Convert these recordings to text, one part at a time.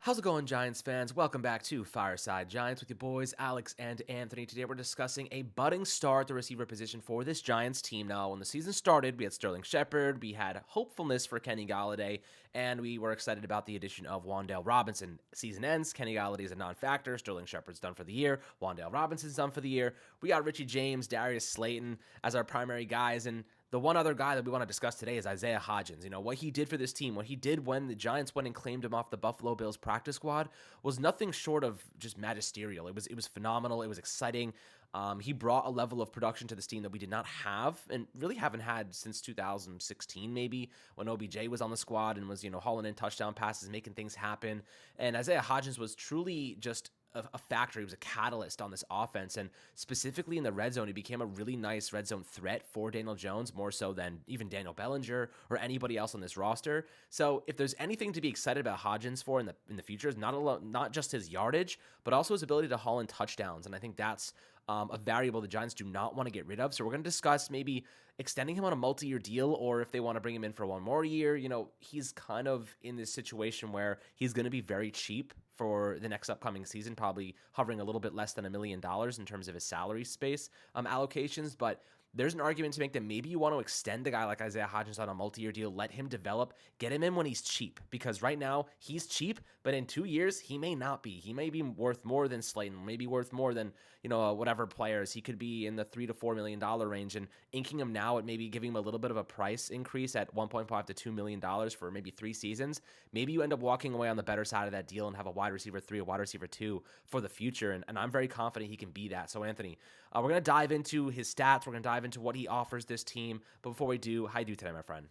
How's it going, Giants fans? Welcome back to Fireside Giants with your boys, Alex and Anthony. Today we're discussing a budding star at the receiver position for this Giants team. Now, when the season started, we had Sterling Shepard, we had hopefulness for Kenny Golladay, and we were excited about the addition of Wan'Dale Robinson. Season ends, Kenny Golladay is a non-factor, Sterling Shepard's done for the year, Wan'Dale Robinson's done for the year. We got Richie James, Darius Slayton as our primary guys, and the one other guy that we want to discuss today is Isaiah Hodgins. You know, what he did for this team, what he did when the Giants went and claimed him off the Buffalo Bills practice squad was nothing short of just magisterial. It was phenomenal. It was exciting. He brought a level of production to this team that we did not have and really haven't had since 2016, maybe, when OBJ was on the squad and was, hauling in touchdown passes, making things happen. And Isaiah Hodgins was truly just a factor. He was a catalyst on this offense, and specifically in the red zone, he became a really nice red zone threat for Daniel Jones, more so than even Daniel Bellinger or anybody else on this roster. So if there's anything to be excited about Hodgins for in the future, is not just his yardage, but also his ability to haul in touchdowns. And I think that's a variable the Giants do not want to get rid of. So we're going to discuss maybe extending him on a multi-year deal, or if they want to bring him in for one more year. He's kind of in this situation where he's going to be very cheap for the next upcoming season, probably hovering a little bit less than $1 million in terms of his salary space allocations. But there's an argument to make that maybe you want to extend a guy like Isaiah Hodgins on a multi-year deal, let him develop, get him in when he's cheap, because right now he's cheap, but in 2 years he may not be. He may be worth more than Slayton, maybe worth more than whatever players. He could be in the $3 to $4 million range, and inking him now at maybe giving him a little bit of a price increase at $1.5 to $2 million for maybe 3 seasons. Maybe you end up walking away on the better side of that deal and have a wide receiver 3, a wide receiver 2 for the future, and I'm very confident he can be that. So Anthony, we're going to dive into his stats. We're going to dive into what he offers this team. But before we do, how you do today, my friend?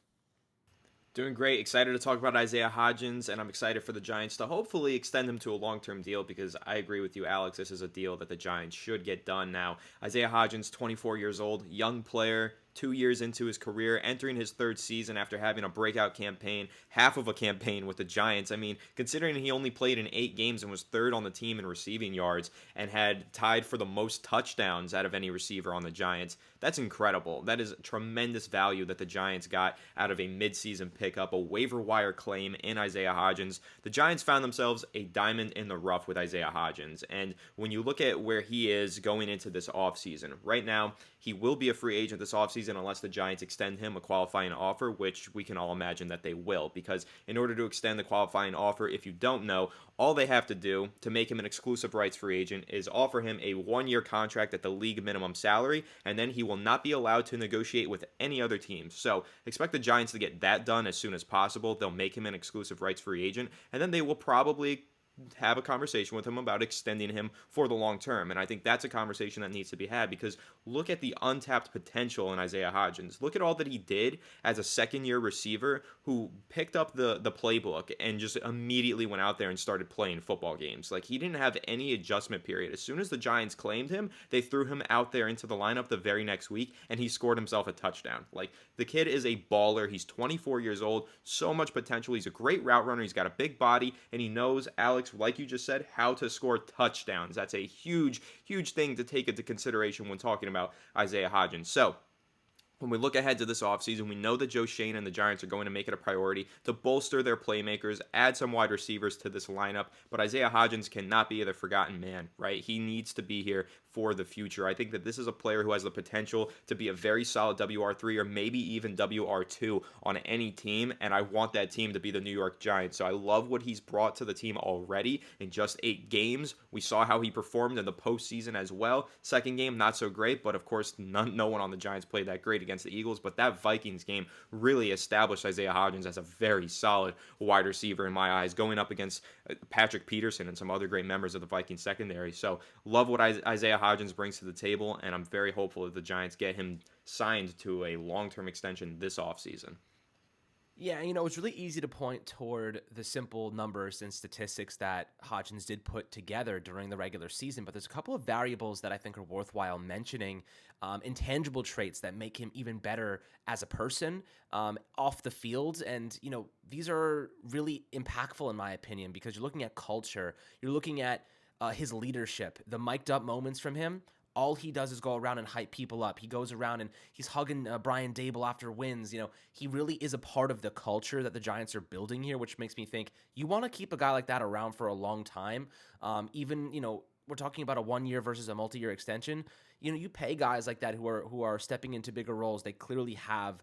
Doing great. Excited to talk about Isaiah Hodgins, and I'm excited for the Giants to hopefully extend him to a long-term deal, because I agree with you, Alex. This is a deal that the Giants should get done now. Isaiah Hodgins, 24 years old, young player, 2 years into his career, entering his third season after having a breakout campaign, half of a campaign with the Giants. I mean, considering he only played in 8 games and was third on the team in receiving yards and had tied for the most touchdowns out of any receiver on the Giants, that's incredible. That is tremendous value that the Giants got out of a midseason pickup, a waiver wire claim in Isaiah Hodgins. The Giants found themselves a diamond in the rough with Isaiah Hodgins, and when you look at where he is going into this offseason, right now, he will be a free agent this offseason unless the Giants extend him a qualifying offer, which we can all imagine that they will, because in order to extend the qualifying offer, if you don't know, all they have to do to make him an exclusive rights free agent is offer him a 1-year contract at the league minimum salary, and then he will not be allowed to negotiate with any other teams. So expect the Giants to get that done as soon as possible. They'll make him an exclusive rights free agent, and then they will probably have a conversation with him about extending him for the long term. And I think that's a conversation that needs to be had, because look at the untapped potential in Isaiah Hodgins. Look at all that he did as a second-year receiver who picked up the playbook and just immediately went out there and started playing football games. Like, he didn't have any adjustment period. As soon as the Giants claimed him, they threw him out there into the lineup the very next week, and he scored himself a touchdown. Like, the kid is a baller. He's 24 years old, so much potential. He's a great route runner. He's got a big body, and he knows, Alex, like you just said, how to score touchdowns. That's a huge, huge thing to take into consideration when talking about Isaiah Hodgins. So, when we look ahead to this offseason, we know that Joe Shane and the Giants are going to make it a priority to bolster their playmakers, add some wide receivers to this lineup, but Isaiah Hodgins cannot be the forgotten man, right? He needs to be here for the future. I think that this is a player who has the potential to be a very solid WR3 or maybe even WR2 on any team, and I want that team to be the New York Giants. So I love what he's brought to the team already in just 8 games. We saw how he performed in the postseason as well. Second game, not so great, but of course, no one on the Giants played that great against the Eagles, but that Vikings game really established Isaiah Hodgins as a very solid wide receiver in my eyes, going up against Patrick Peterson and some other great members of the Vikings secondary. So love what Isaiah Hodgins brings to the table, and I'm very hopeful that the Giants get him signed to a long-term extension this offseason. Yeah, it's really easy to point toward the simple numbers and statistics that Hodgins did put together during the regular season, but there's a couple of variables that I think are worthwhile mentioning, intangible traits that make him even better as a person off the field. And, these are really impactful in my opinion, because you're looking at culture, you're looking at his leadership, the mic'd up moments from him all he does is go around and hype people up. He goes around and he's hugging Brian Dable after wins. He really is a part of the culture that the Giants are building here, which makes me think you want to keep a guy like that around for a long time. Even, we're talking about a 1 year versus a multi-year extension. You pay guys like that who are stepping into bigger roles. They clearly have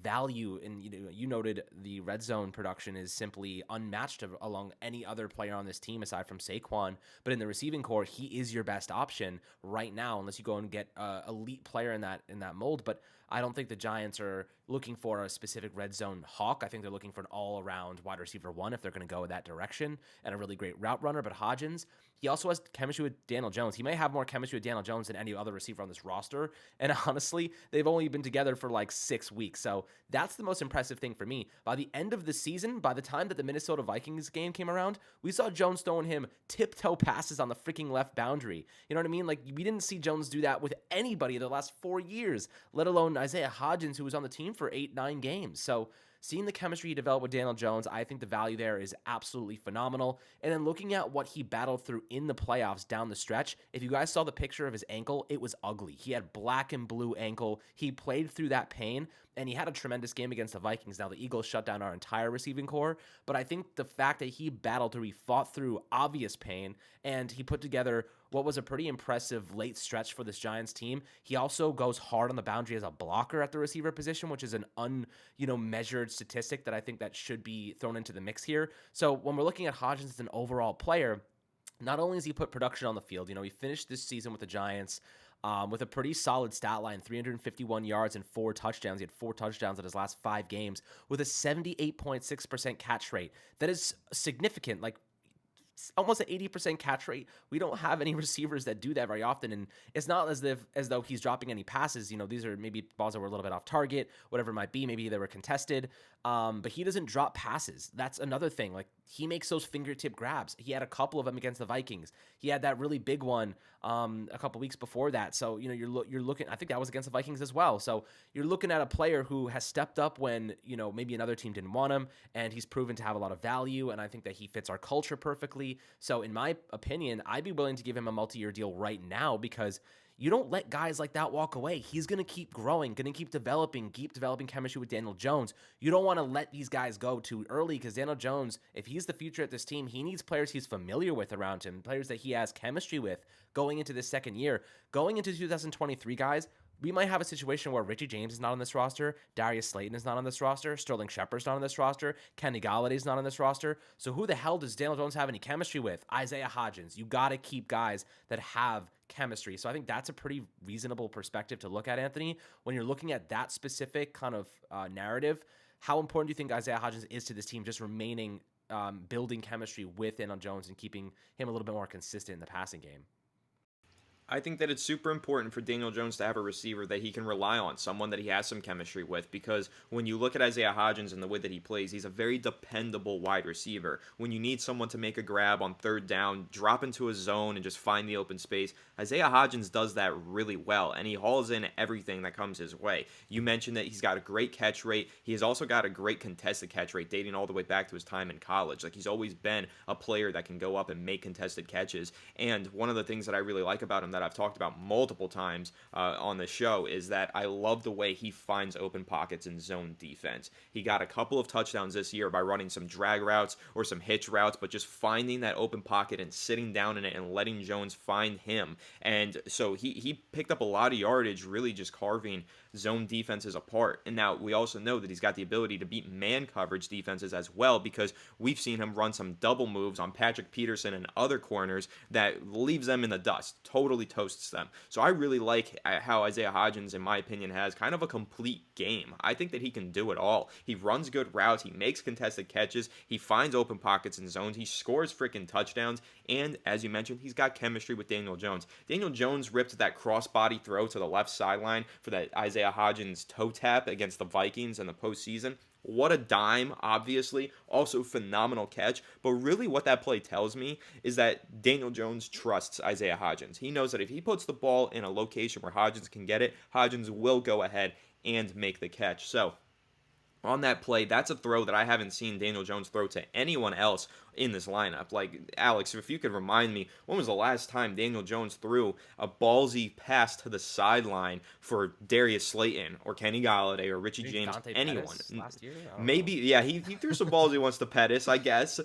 value, and you noted the red zone production is simply unmatched along any other player on this team aside from Saquon. But in the receiving core, he is your best option right now, unless you go and get an elite player in that mold. But I don't think the Giants are looking for a specific red zone hawk. I think they're looking for an all-around wide receiver one if they're going to go in that direction, and a really great route runner. But Hodgins, he also has chemistry with Daniel Jones. He may have more chemistry with Daniel Jones than any other receiver on this roster. And honestly, they've only been together for like 6 weeks. So that's the most impressive thing for me. By the end of the season, by the time that the Minnesota Vikings game came around, we saw Jones throwing him tiptoe passes on the freaking left boundary. You know what I mean? Like, we didn't see Jones do that with anybody the last 4 years, let alone Isaiah Hodgins, who was on the team for 8-9 games. So seeing the chemistry he developed with Daniel Jones, I think the value there is absolutely phenomenal. And then looking at what he battled through in the playoffs down the stretch, if you guys saw the picture of his ankle, it was ugly. He had black and blue ankle. He played through that pain, and he had a tremendous game against the Vikings. Now, the Eagles shut down our entire receiving core, but I think the fact that he battled through, he fought through obvious pain, and he put together what was a pretty impressive late stretch for this Giants team. He also goes hard on the boundary as a blocker at the receiver position, which is an measured statistic that I think that should be thrown into the mix here. So when we're looking at Hodgins as an overall player, not only has he put production on the field, he finished this season with the Giants with a pretty solid stat line, 351 yards and 4 touchdowns. He had 4 touchdowns in his last 5 games with a 78.6% catch rate. That is significant. Like, almost an 80% catch rate. We don't have any receivers that do that very often, and it's not as though he's dropping any passes. These are maybe balls that were a little bit off target, whatever it might be. Maybe they were contested, but he doesn't drop passes. That's another thing. Like, he makes those fingertip grabs. He had a couple of them against the Vikings. He had that really big one a couple weeks before that. So you're looking. I think that was against the Vikings as well. So you're looking at a player who has stepped up when maybe another team didn't want him, and he's proven to have a lot of value. And I think that he fits our culture perfectly. So in my opinion, I'd be willing to give him a multi-year deal right now, because you don't let guys like that walk away. He's going to keep growing, going to keep developing chemistry with Daniel Jones. You don't want to let these guys go too early, because Daniel Jones, if he's the future at this team, he needs players he's familiar with around him, players that he has chemistry with going into this second year. Going into 2023, guys, we might have a situation where Richie James is not on this roster, Darius Slayton is not on this roster, Sterling Shepard's not on this roster, Kenny Galladay's not on this roster. So who the hell does Daniel Jones have any chemistry with? Isaiah Hodgins. You got to keep guys that have chemistry. So I think that's a pretty reasonable perspective to look at, Anthony, when you're looking at that specific kind of narrative. How important do you think Isaiah Hodgins is to this team, just remaining building chemistry with Daniel Jones and keeping him a little bit more consistent in the passing game? I think that it's super important for Daniel Jones to have a receiver that he can rely on, someone that he has some chemistry with, because when you look at Isaiah Hodgins and the way that he plays, he's a very dependable wide receiver. When you need someone to make a grab on third down, drop into a zone and just find the open space, Isaiah Hodgins does that really well, and he hauls in everything that comes his way. You mentioned that he's got a great catch rate. He has also got a great contested catch rate, dating all the way back to his time in college. Like, he's always been a player that can go up and make contested catches, and one of the things that I really like about him that I've talked about multiple times on the show is that I love the way he finds open pockets in zone defense. He got a couple of touchdowns this year by running some drag routes or some hitch routes, but just finding that open pocket and sitting down in it and letting Jones find him. And so he picked up a lot of yardage, really just carving zone defenses apart. And now we also know that he's got the ability to beat man coverage defenses as well, because we've seen him run some double moves on Patrick Peterson and other corners that leaves them in the dust, totally toasts them. So I really like how Isaiah Hodgins, in my opinion, has kind of a complete game. I think that he can do it all. He runs good routes, he makes contested catches, he finds open pockets and zones, he scores freaking touchdowns, and as you mentioned, he's got chemistry with Daniel Jones. Daniel Jones ripped that crossbody throw to the left sideline for that Isaiah Hodgins toe tap against the Vikings in the postseason. What a dime, obviously. Also phenomenal catch. But really what that play tells me is that Daniel Jones trusts Isaiah Hodgins. He knows that if he puts the ball in a location where Hodgins can get it, Hodgins will go ahead and make the catch. So on that play, that's a throw that I haven't seen Daniel Jones throw to anyone else in this lineup. Like, Alex, if you could remind me, when was the last time Daniel Jones threw a ballsy pass to the sideline for Darius Slayton or Kenny Galladay or Richie Maybe James, Dante anyone? Pettis last year. I don't Maybe, know. yeah, he threw some balls he wants to Pettis, I guess.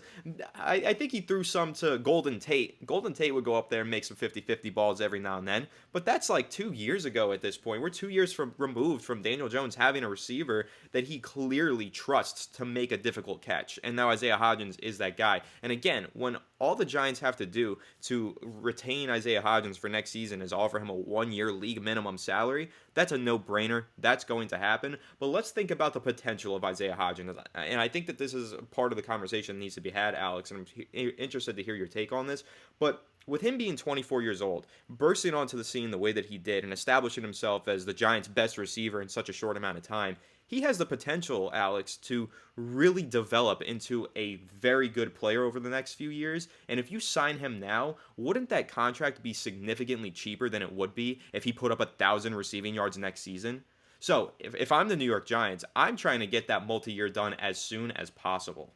I think he threw some to Golden Tate. Golden Tate would go up there and make some 50-50 balls every now and then, but that's like 2 years ago at this point. We're 2 years removed from Daniel Jones having a receiver that he clearly trusts to make a difficult catch. And now Isaiah Hodgins is that guy. And again, when all the Giants have to do to retain Isaiah Hodgins for next season is offer him a 1-year league minimum salary, that's a no-brainer. That's going to happen. But let's think about the potential of Isaiah Hodgins. And I think that this is part of the conversation that needs to be had, Alex, and I'm interested to hear your take on this. But with him being 24 years old, bursting onto the scene the way that he did and establishing himself as the Giants' best receiver in such a short amount of time, he has the potential, Alex, to really develop into a very good player over the next few years. And if you sign him now, wouldn't that contract be significantly cheaper than it would be if he put up 1,000 receiving yards next season? So if I'm the New York Giants, I'm trying to get that multi-year done as soon as possible.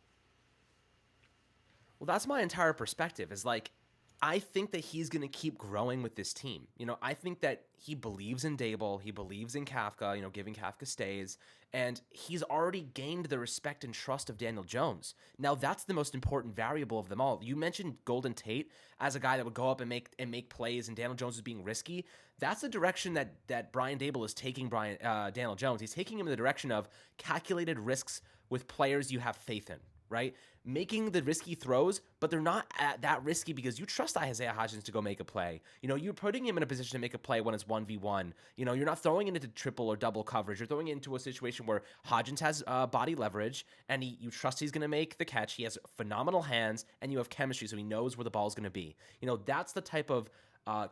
Well, that's my entire perspective. Is like, I think that he's going to keep growing with this team. I think that he believes in Dable, he believes in Kafka, giving Kafka stays, and he's already gained the respect and trust of Daniel Jones. Now, that's the most important variable of them all. You mentioned Golden Tate as a guy that would go up and make plays, and Daniel Jones is being risky. That's the direction that Brian Dable is taking Daniel Jones. He's taking him in the direction of calculated risks with players you have faith in, right? Making the risky throws, but they're not that risky because you trust Isaiah Hodgins to go make a play. You're putting him in a position to make a play when it's 1v1. You're not throwing it into triple or double coverage. You're throwing it into a situation where Hodgins has body leverage and you trust he's going to make the catch. He has phenomenal hands and you have chemistry, so he knows where the ball's going to be. That's the type of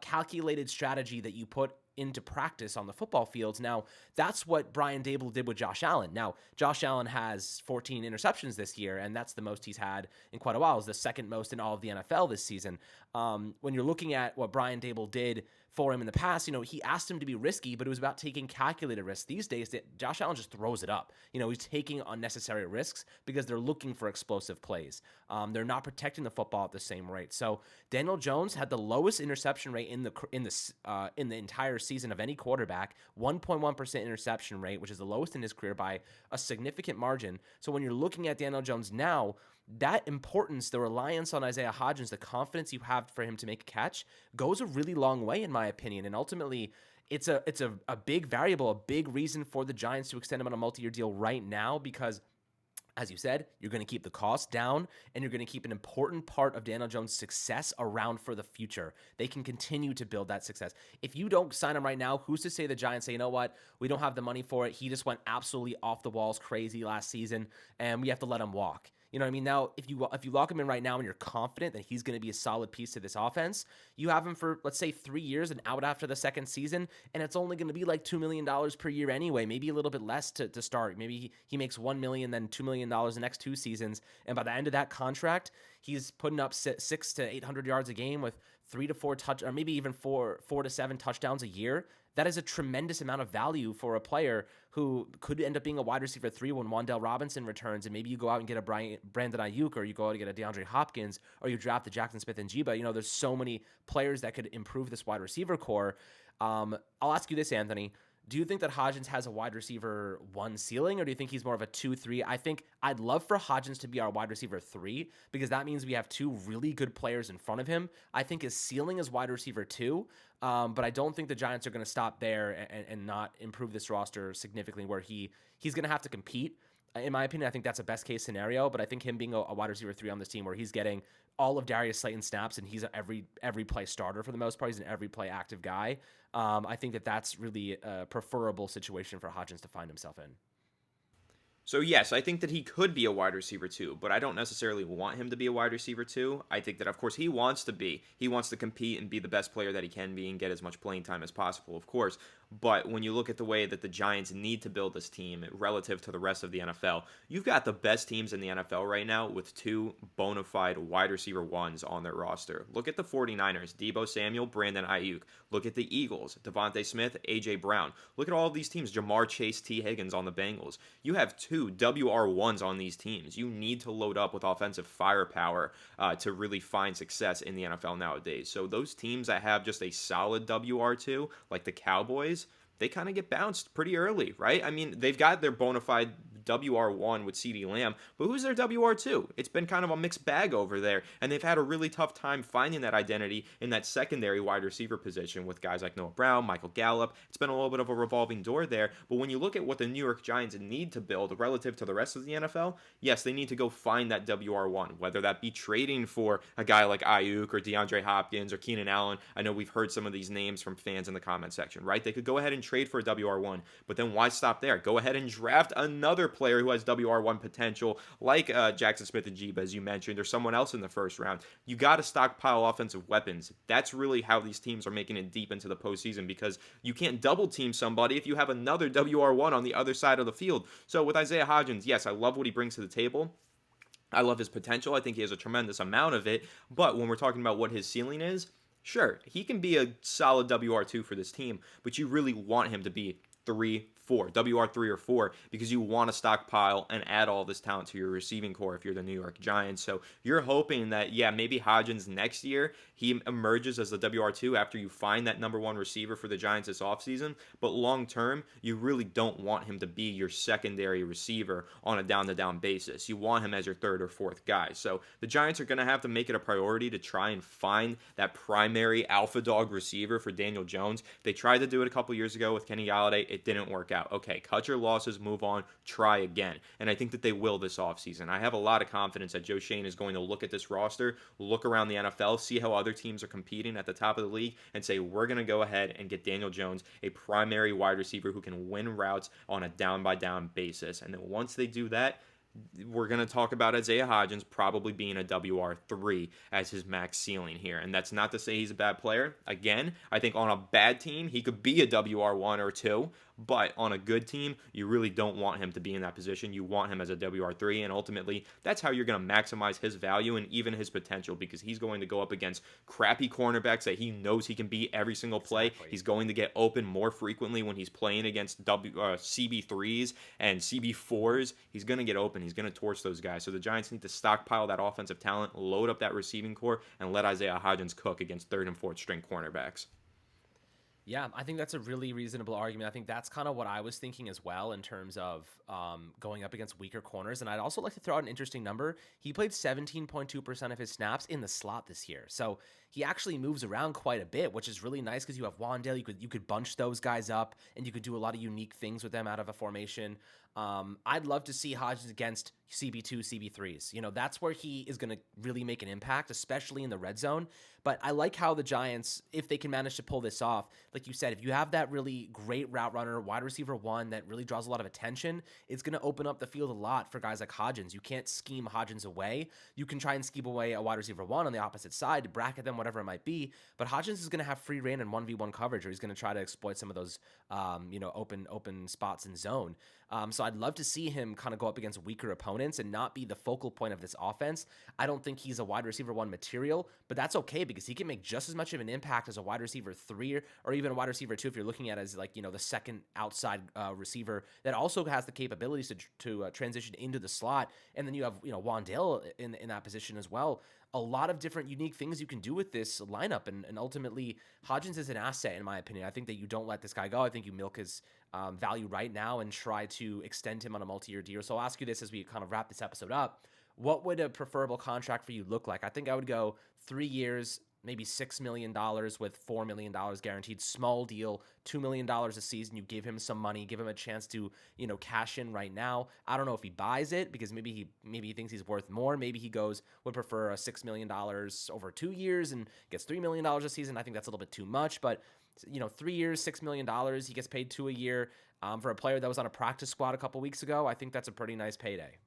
calculated strategy that you put into practice on the football fields. Now, that's what Brian Dable did with Josh Allen. Now, Josh Allen has 14 interceptions this year, and that's the most he's had in quite a while. It's the second most in all of the NFL this season. When you're looking at what Brian Dable did for him in the past, he asked him to be risky, but it was about taking calculated risks. These days, Josh Allen just throws it up. He's taking unnecessary risks because they're looking for explosive plays. They're not protecting the football at the same rate. So Daniel Jones had the lowest interception rate in the entire season of any quarterback, 1.1% interception rate, which is the lowest in his career by a significant margin. So when you're looking at Daniel Jones now, that importance, the reliance on Isaiah Hodgins, the confidence you have for him to make a catch goes a really long way, in my opinion. And ultimately, it's a big variable, a big reason for the Giants to extend him on a multi-year deal right now because, as you said, you're going to keep the cost down and you're going to keep an important part of Daniel Jones' success around for the future. They can continue to build that success. If you don't sign him right now, who's to say the Giants say, you know what, we don't have the money for it. He just went absolutely off the walls crazy last season and we have to let him walk. You know what I mean? Now, if you lock him in right now and you're confident that he's going to be a solid piece to this offense, you have him for, let's say, 3 years and out after the second season, and it's only going to be like $2 million per year anyway, maybe a little bit less to start. Maybe he makes $1 million, then $2 million the next 2 seasons, and by the end of that contract, he's putting up 600 to 800 yards a game with 3 to 4 or maybe even 4 to 7 touchdowns a year. That is a tremendous amount of value for a player who could end up being a wide receiver 3 when Wan'Dale Robinson returns, and maybe you go out and get a Brandon Ayuk, or you go out and get a DeAndre Hopkins, or you draft the Jackson Smith and Jigba. There's so many players that could improve this wide receiver core. I'll ask you this, Anthony. Do you think that Hodgins has a wide receiver 1 ceiling, or do you think he's more of a 2-3? I think I'd love for Hodgins to be our wide receiver 3 because that means we have 2 really good players in front of him. I think his ceiling is wide receiver 2, but I don't think the Giants are going to stop there and not improve this roster significantly where he's going to have to compete. In my opinion, I think that's a best case scenario, but I think him being a wide receiver 3 on this team where he's getting all of Darius Slayton snaps and he's every play starter for the most part, he's an every play active guy. I think that's really a preferable situation for Hodgins to find himself in. So yes, I think that he could be a wide receiver 2, but I don't necessarily want him to be a wide receiver 2. I think that, of course, he wants to be. He wants to compete and be the best player that he can be and get as much playing time as possible, of course. But when you look at the way that the Giants need to build this team relative to the rest of the NFL, you've got the best teams in the NFL right now with 2 bona fide wide receiver 1s on their roster. Look at the 49ers, Deebo Samuel, Brandon Ayuk. Look at the Eagles, Devontae Smith, A.J. Brown. Look at all of these teams, Jamar Chase, T. Higgins on the Bengals. You have 2 2 WR1s on these teams. You need to load up with offensive firepower to really find success in the NFL nowadays. So those teams that have just a solid WR2, like the Cowboys, they kind of get bounced pretty early, right? I mean, they've got their bona fide WR1 with CeeDee Lamb, but who's their WR2? It's been kind of a mixed bag over there, and they've had a really tough time finding that identity in that secondary wide receiver position with guys like Noah Brown, Michael Gallup. It's been a little bit of a revolving door there, but when you look at what the New York Giants need to build relative to the rest of the NFL, yes, they need to go find that WR1, whether that be trading for a guy like Ayuk or DeAndre Hopkins or Keenan Allen. I know we've heard some of these names from fans in the comment section, right? They could go ahead and trade for a WR1, but then why stop there? Go ahead and draft another player who has WR1 potential, like Jackson Smith and Jeba, as you mentioned, or someone else in the first round. You got to stockpile offensive weapons. That's really how these teams are making it deep into the postseason, because you can't double team somebody if you have another WR1 on the other side of the field. So with Isaiah Hodgins, yes, I love what he brings to the table. I love his potential. I think he has a tremendous amount of it. But when we're talking about what his ceiling is, sure, he can be a solid WR2 for this team, but you really want him to be 3, 4, WR3 or 4, because you want to stockpile and add all this talent to your receiving core if you're the New York Giants. So you're hoping that, yeah, maybe Hodgins next year, he emerges as the WR2 after you find that number 1 receiver for the Giants this offseason. But long term, you really don't want him to be your secondary receiver on a down-to-down basis. You want him as your 3rd or 4th guy. So the Giants are going to have to make it a priority to try and find that primary alpha dog receiver for Daniel Jones. They tried to do it a couple years ago with Kenny Golladay. It didn't work out. Okay, cut your losses, move on, try again. And I think that they will this offseason. I have a lot of confidence that Joe Schoen is going to look at this roster, look around the NFL, see how other teams are competing at the top of the league, and say, we're going to go ahead and get Daniel Jones a primary wide receiver who can win routes on a down-by-down basis. And then once they do that, we're going to talk about Isaiah Hodgins probably being a WR3 as his max ceiling here. And that's not to say he's a bad player. Again, I think on a bad team, he could be a WR1 or 2. But on a good team, you really don't want him to be in that position. You want him as a WR3, and ultimately, that's how you're going to maximize his value and even his potential, because he's going to go up against crappy cornerbacks that he knows he can beat every single play. Exactly. He's going to get open more frequently when he's playing against CB3s and CB4s. He's going to get open. He's going to torch those guys. So the Giants need to stockpile that offensive talent, load up that receiving core, and let Isaiah Hodgins cook against 3rd and 4th string cornerbacks. Yeah, I think that's a really reasonable argument. I think that's kind of what I was thinking as well in terms of going up against weaker corners. And I'd also like to throw out an interesting number. He played 17.2% of his snaps in the slot this year. So he actually moves around quite a bit, which is really nice because you have Wandale. You could bunch those guys up, and you could do a lot of unique things with them out of a formation. I'd love to see Hodgins against CB2, CB3s. You know, that's where he is going to really make an impact, especially in the red zone. But I like how the Giants, if they can manage to pull this off, like you said, if you have that really great route runner, wide receiver 1 that really draws a lot of attention, it's going to open up the field a lot for guys like Hodgins. You can't scheme Hodgins away. You can try and scheme away a wide receiver 1 on the opposite side to bracket them, whatever it might be. But Hodgins is going to have free reign in 1v1 coverage, or he's going to try to exploit some of those, open spots in zone. So I'd love to see him kind of go up against weaker opponents and not be the focal point of this offense. I don't think he's a wide receiver 1 material, but that's okay because he can make just as much of an impact as a wide receiver 3 or even a wide receiver 2 if you're looking at it as the second outside receiver that also has the capabilities to transition into the slot. And then you have Wandale in that position as well. A lot of different unique things you can do with this lineup, and ultimately Hodgins is an asset in my opinion. I think that you don't let this guy go. I think you milk his value right now and try to extend him on a multi-year deal. So I'll ask you this as we kind of wrap this episode up. What would a preferable contract for you look like? I think I would go 3 years, maybe $6 million with $4 million guaranteed. Small deal, $2 million a season. You give him some money, give him a chance to, cash in right now. I don't know if he buys it because maybe he thinks he's worth more. Maybe he would prefer a $6 million over 2 years and gets $3 million a season. I think that's a little bit too much, but 3 years, $6 million. He gets paid $2 million a year. For a player that was on a practice squad a couple weeks ago, I think that's a pretty nice payday.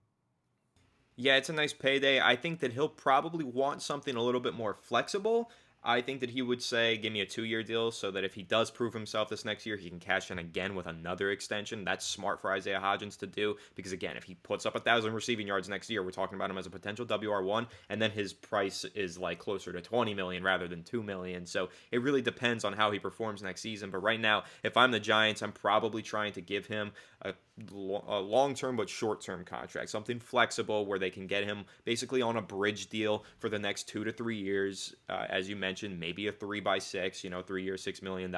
Yeah, it's a nice payday. I think that he'll probably want something a little bit more flexible. I think that he would say, give me a 2-year deal so that if he does prove himself this next year, he can cash in again with another extension. That's smart for Isaiah Hodgins to do because, again, if he puts up 1,000 receiving yards next year, we're talking about him as a potential WR1, and then his price is like closer to 20 million rather than 2 million. So it really depends on how he performs next season. But right now, if I'm the Giants, I'm probably trying to give him a long-term but short-term contract, something flexible where they can get him basically on a bridge deal for the next 2 to 3 years. As you mentioned, maybe a 3x6, 3 years, $6 million.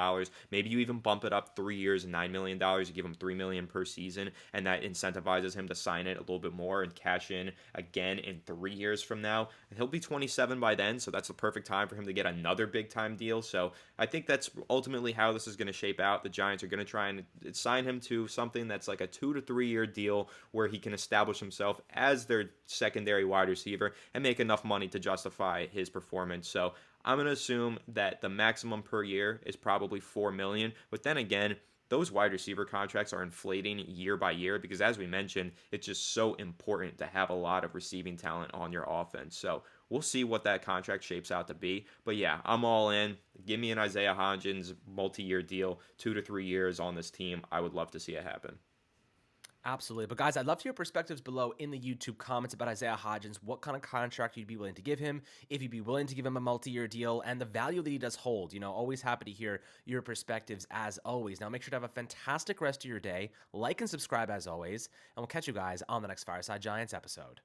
Maybe you even bump it up 3 years and $9 million. You give him $3 million per season, and that incentivizes him to sign it a little bit more and cash in again in 3 years from now. And he'll be 27 by then, so that's the perfect time for him to get another big-time deal. So I think that's ultimately how this is going to shape out. The Giants are going to try and sign him to something that's like a 2 to 3 year deal where he can establish himself as their secondary wide receiver and make enough money to justify his performance. So I'm going to assume that the maximum per year is probably $4 million. But then again, those wide receiver contracts are inflating year by year because, as we mentioned, it's just so important to have a lot of receiving talent on your offense. So we'll see what that contract shapes out to be. But yeah, I'm all in. Give me an Isaiah Hodgins multi-year deal, 2 to 3 years on this team. I would love to see it happen. Absolutely. But guys, I'd love to hear perspectives below in the YouTube comments about Isaiah Hodgins, what kind of contract you'd be willing to give him, if you'd be willing to give him a multi-year deal, and the value that he does hold. Always happy to hear your perspectives as always. Now, make sure to have a fantastic rest of your day. Like and subscribe as always, and we'll catch you guys on the next Fireside Giants episode.